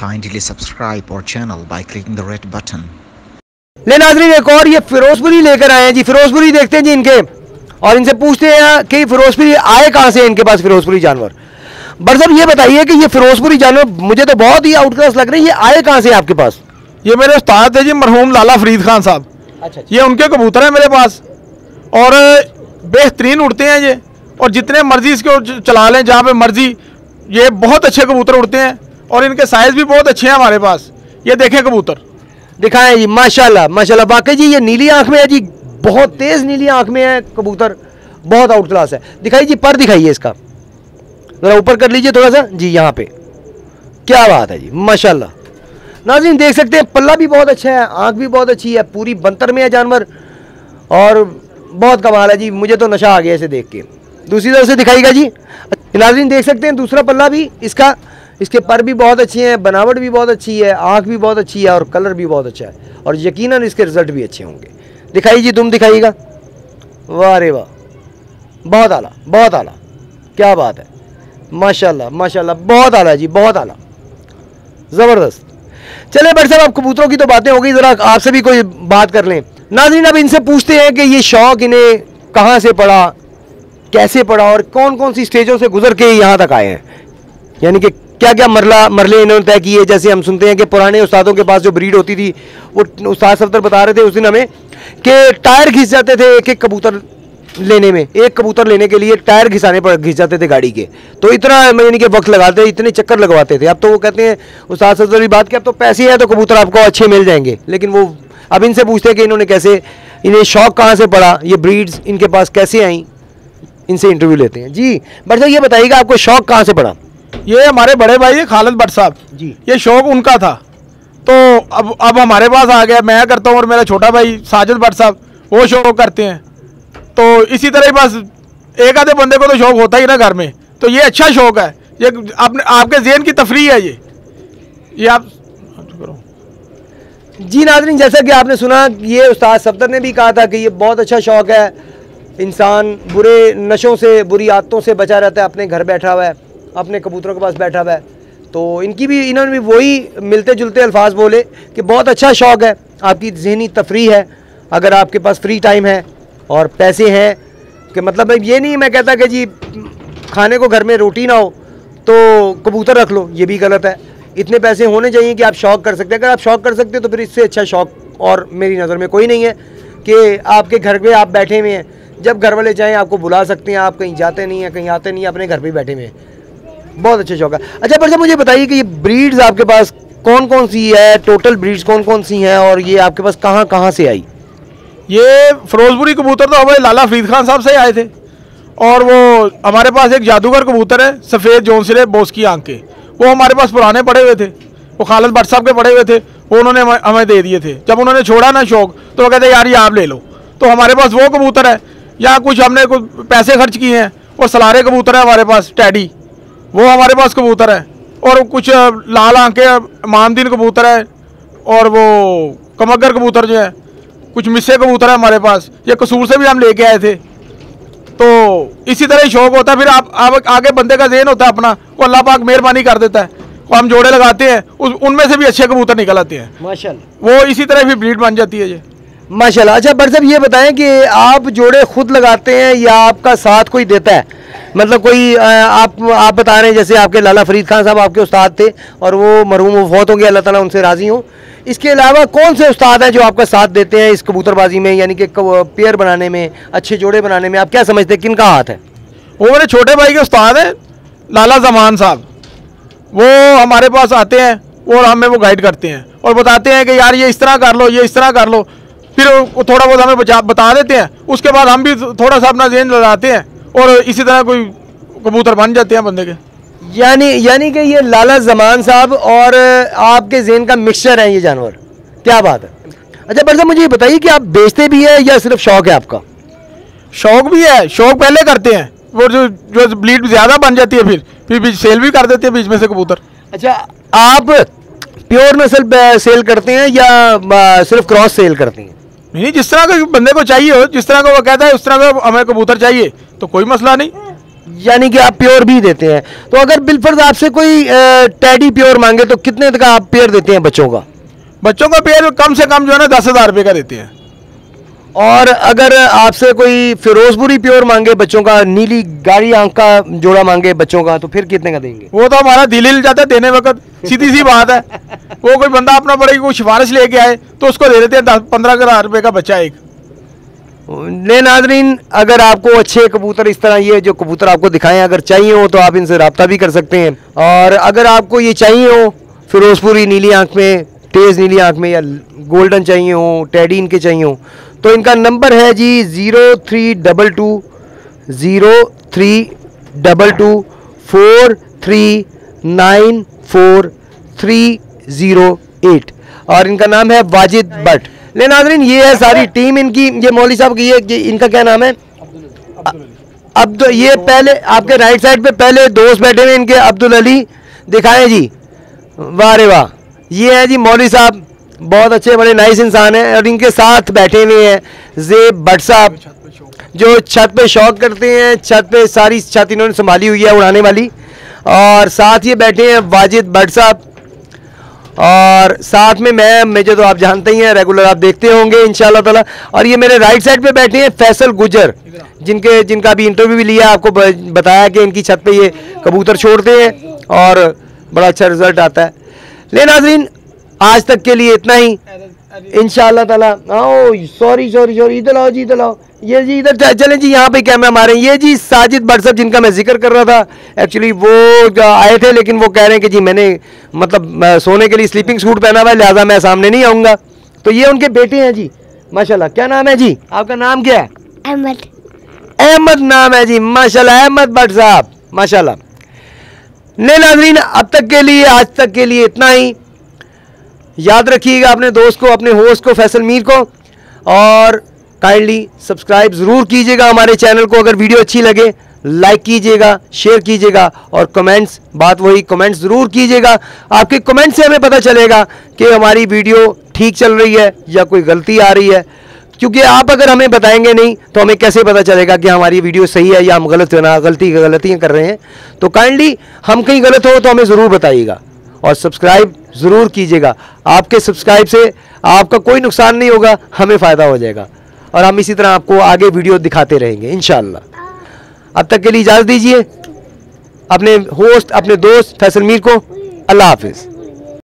Kindly subscribe our channel by clicking the red button. ले नाज़रीन, एक और ये फिरोजपुरी लेकर आए हैं जी। फिरोजपुरी देखते हैं जी इनके, और इनसे पूछते हैं कि फिरोजपुरी आए कहाँ से इनके पास फिरोजपुरी जानवर। बर साहब ये बताइए कि ये फिरोजपुरी जानवर मुझे तो बहुत ही आउट क्लास लग रहे हैं, ये आए कहाँ से आपके पास? ये मेरे उस्ताद है जी, मरहूम लाला फरीद खान साहब। अच्छा। ये उनके कबूतर हैं मेरे पास, और बेहतरीन उड़ते हैं ये, और जितने मर्जी इसको चला लें जहाँ पे मर्जी, ये बहुत अच्छे कबूतर उड़ते हैं, और इनके साइज भी बहुत अच्छे हैं हमारे पास। ये देखें कबूतर, दिखाएं जी, माशाल्लाह माशाल्लाह। वाकई जी ये नीली आंख में है जी, बहुत तेज नीली आंख में है कबूतर, बहुत आउट क्लास है। दिखाइए जी, पर दिखाइए इसका, जरा ऊपर कर लीजिए थोड़ा सा जी, यहाँ पे क्या बात है जी, माशाल्लाह। नाज़रीन देख सकते हैं, पल्ला भी बहुत अच्छा है, आंख भी बहुत अच्छी है, पूरी बंतर में है जानवर, और बहुत कमाल है जी। मुझे तो नशा आ गया इसे देख के। दूसरी तरफ से दिखाइएगा जी। नाज़रीन देख सकते हैं दूसरा पल्ला भी इसका, इसके पर भी बहुत अच्छे हैं, बनावट भी बहुत अच्छी है, आंख भी बहुत अच्छी है, और कलर भी बहुत अच्छा है, और यकीनन इसके रिजल्ट भी अच्छे होंगे। दिखाइए जी, तुम दिखाइएगा। वाह रे वाह, बहुत आला, बहुत आला, क्या बात है, माशाल्लाह माशाल्लाह, बहुत आला जी, बहुत आला, ज़बरदस्त। चले बट साहब, आप कबूतरों की तो बातें हो गई, ज़रा आपसे भी कोई बात कर लें। नाज़रीन अब इनसे पूछते हैं कि ये शौक़ इन्हें कहाँ से पड़ा, कैसे पड़ा, और कौन कौन सी स्टेजों से गुजर के यहाँ तक आए हैं, यानी कि क्या क्या मरले इन्होंने तय किए। जैसे हम सुनते हैं कि पुराने उस्तादों के पास जो ब्रीड होती थी, वो उस्ताद सफदर बता रहे थे उस दिन हमें कि टायर घिस जाते थे एक एक कबूतर लेने में, एक कबूतर लेने के लिए टायर घिस जाते थे गाड़ी के, तो इतना यानी कि वक्त लगाते, इतने चक्कर लगवाते थे। अब तो वो कहते हैं उस्ताद सफदर की बात कि अब तो पैसे हैं तो कबूतर आपको अच्छे मिल जाएंगे। लेकिन वो अब इनसे पूछते हैं कि इन्होंने कैसे, इन्हें शौक़ कहाँ से पड़ा, ये ब्रीड्स इनके पास कैसे आई, इनसे इंटरव्यू लेते हैं जी। बट साहब ये बताइएगा, आपको शौक़ कहाँ से पड़ा? ये हमारे बड़े भाई है खालिद भट्ट साहब जी, ये शौक उनका था, तो अब हमारे पास आ गया। मैं करता हूँ और मेरा छोटा भाई साजिद भट्ट साहब वो शौक करते हैं। तो इसी तरह ही बस एक आधे बंदे को तो शौक होता ही ना घर में, तो ये अच्छा शौक है, ये अपने आपके ज़हन की तफरीह है ये आप करो जी। नाज़रीन जैसा कि आपने सुना, ये उस्ताद सफदर ने भी कहा था कि ये बहुत अच्छा शौक़ है, इंसान बुरे नशों से, बुरी आदतों से बचा रहता है, अपने घर बैठा हुआ है, अपने कबूतरों के पास बैठा हुआ है। तो इन्होंने भी वही मिलते जुलते अल्फाज बोले कि बहुत अच्छा शौक़ है, आपकी ज़हनी तफरीह है, अगर आपके पास फ्री टाइम है और पैसे हैं, कि मतलब ये नहीं मैं कहता कि जी खाने को घर में रोटी ना हो तो कबूतर रख लो, ये भी गलत है। इतने पैसे होने चाहिए कि आप शौक़ कर सकते हैं। अगर आप शौक़ कर सकते हो तो फिर इससे अच्छा शौक़ और मेरी नज़र में कोई नहीं है कि आपके घर पे आप बैठे हुए हैं, जब घर वाले चाहें आपको बुला सकते हैं, आप कहीं जाते नहीं हैं, कहीं आते नहीं हैं, अपने घर पे बैठे हुए हैं, बहुत अच्छा शौक़ है। अच्छा पर मुझे बताइए कि ये ब्रीड्स आपके पास कौन कौन सी है, टोटल ब्रीड्स कौन कौन सी हैं, और ये आपके पास कहाँ कहाँ से आई? ये फिरोजपुरी कबूतर तो हमारे लाला फरीद खान साहब से आए थे, और वो हमारे पास एक जादूगर कबूतर है सफ़ेद जोनसिरे बोस की आंख के, वो हमारे पास पुराने पड़े हुए थे, वो खालिद भट्ट साहब के पड़े हुए थे, वो उन्होंने हमें दे दिए थे। जब उन्होंने छोड़ा ना शौक, तो वो कहते यार ये आप ले लो, तो हमारे पास वो कबूतर है। या कुछ हमने कुछ पैसे खर्च किए हैं, वो सलारे कबूतर है हमारे पास, टैडी वो हमारे पास कबूतर है, और कुछ लाल आंखें मामदीन कबूतर है, और वो कमगर कबूतर जो है, कुछ मिस्से कबूतर है हमारे पास, ये कसूर से भी हम लेके आए थे। तो इसी तरह ही शौक होता है, फिर आप आगे बंदे का ज़हन होता है अपना, वो अल्लाह पाक मेहरबानी कर देता है, वो हम जोड़े लगाते हैं, उनमें से भी अच्छे कबूतर निकल आते हैं माशाल्लाह, वो इसी तरह भी ब्रीड बन जाती है ये माशाल्लाह। अच्छा बट साहब ये बताएं कि आप जोड़े खुद लगाते हैं या आपका साथ कोई देता है, मतलब कोई आप बता रहे हैं जैसे आपके लाला फरीद खान साहब आपके उस्ताद थे और वो मरहूम वफात हो गए, अल्लाह ताला उनसे राज़ी हो। इसके अलावा कौन से उस्ताद हैं जो आपका साथ देते हैं इस कबूतरबाजी में, यानी कि पेयर बनाने में, अच्छे जोड़े बनाने में? आप क्या समझते हैं किन का हाथ है? वो मेरे छोटे भाई के उस्ताद हैं लाला जमान साहब, वो हमारे पास आते हैं और हमें वो गाइड करते हैं और बताते हैं कि यार ये इस तरह कर लो, ये इस तरह कर लो, फिर वो थोड़ा बहुत हमें बता देते हैं। उसके बाद हम भी थोड़ा सा अपना ज़हन लगाते हैं और इसी तरह कोई कबूतर बन जाते हैं बंदे के। यानी कि ये लाला जमान साहब और आपके ज़हन का मिक्सचर है ये जानवर, क्या बात है। अच्छा बट साहब मुझे ये बताइए कि आप बेचते भी है या सिर्फ शौक़ है आपका? शौक़ भी है, शौक़ पहले करते हैं, वो जो ब्लीड ज़्यादा बन जाती है फिर सेल भी कर देते हैं बीच में से कबूतर। अच्छा आप प्योर नस्ल सेल करते हैं या सिर्फ क्रॉस सेल करते हैं? नहीं, जिस तरह का बंदे को चाहिए हो, जिस तरह का वो कहता है उस तरह का हमें कबूतर चाहिए, तो कोई मसला नहीं, यानी कि आप प्योर भी देते हैं। तो अगर बिलफर्ज आपसे कोई टैडी प्योर मांगे तो कितने का आप पेयर देते हैं बच्चों का? बच्चों का पेयर कम से कम जो है ना 10,000 रुपये का देते हैं। और अगर आपसे कोई फिरोजपुरी प्योर मांगे बच्चों का, नीली गाड़ी आंख का जोड़ा मांगे बच्चों का, तो फिर कितने का देंगे? वो तो हमारा दिल हिल जाता है देने वक्त, सीधी सी बात है। वो कोई बंदा अपना बड़े कोई सिफारिश लेके आए तो उसको दे देते हैं 10-15,000 रुपये का बच्चा एक। ले नाज़रीन, अगर आपको अच्छे कबूतर इस तरह ये जो कबूतर आपको दिखाएं अगर चाहिए हो तो आप इनसे रब्ता भी कर सकते हैं। और अगर आपको ये चाहिए हो फिरोजपुरी नीली आंख में, तेज़ नीली आंख में, या गोल्डन चाहिए हो, टैडी इनके चाहिए हो, तो इनका नंबर है जी 03220394394308 और इनका नाम है वाजिद भट्ट। ले नाज़रीन, ये है सारी टीम इनकी। ये मौली साहब की, ये इनका क्या नाम है? ये पहले आपके राइट साइड पे पहले दोस्त बैठे हुए इनके, अब्दुल अली दिखाएं जी। वाह रे वाह, ये है जी मौली साहब, बहुत अच्छे बड़े नाइस इंसान हैं। और इनके साथ बैठे हुए हैं ज़ेब भट्ट साहब जो छत पे शौक करते हैं। छत पे सारी छत इन्होंने संभाली हुई है उड़ाने वाली। और साथ ये बैठे हैं वाजिद भट्ट साहब, और साथ में मैं मेजर, तो आप जानते ही हैं, रेगुलर आप देखते होंगे इंशाल्लाह ताला। और ये मेरे राइट साइड पे बैठे हैं फैसल गुजर, जिनका अभी इंटरव्यू भी लिया, आपको बताया कि इनकी छत पे ये कबूतर छोड़ते हैं और बड़ा अच्छा रिजल्ट आता है। ले नाज़रीन, आज तक के लिए इतना ही इंशाल्लाह ताला। ओ सॉरी, इधर आओ जी, इधर आओ। ये जी इधर चलें जी, यहाँ पे कैमरा मारें। ये जी साजिद भट्ट साहब जिनका मैं जिक्र कर रहा था, एक्चुअली वो आए थे लेकिन वो कह रहे हैं कि जी मैंने मतलब सोने के लिए स्लीपिंग सूट पहना हुआ है, लिहाजा मैं सामने नहीं आऊँगा। तो ये उनके बेटे हैं जी, माशाल्लाह। क्या नाम है जी आपका? नाम क्या है? अहमद नाम है जी, माशाल्लाह। अहमद भट्ट साहब, माशाल्लाह। ले नाज़रीन, अब तक के लिए, आज तक के लिए इतना ही। याद रखिएगा अपने दोस्त को, अपने होस्ट को, फैसल मीर को, और काइंडली सब्सक्राइब ज़रूर कीजिएगा हमारे चैनल को। अगर वीडियो अच्छी लगे लाइक कीजिएगा, शेयर कीजिएगा, और कमेंट्स, बात वही, कमेंट्स ज़रूर कीजिएगा। आपके कमेंट से हमें पता चलेगा कि हमारी वीडियो ठीक चल रही है या कोई गलती आ रही है, क्योंकि आप अगर हमें बताएंगे नहीं तो हमें कैसे पता चलेगा कि हमारी वीडियो सही है या हम गलतियाँ कर रहे हैं। तो काइंडली हम कहीं गलत हो तो हमें ज़रूर बताइएगा और सब्सक्राइब ज़रूर कीजिएगा। आपके सब्सक्राइब से आपका कोई नुकसान नहीं होगा, हमें फ़ायदा हो जाएगा, और हम इसी तरह आपको आगे वीडियो दिखाते रहेंगे इंशाअल्लाह। अब तक के लिए इजाज़त दीजिए। अपने होस्ट, अपने दोस्त फैसल मीर को अल्लाह हाफिज़।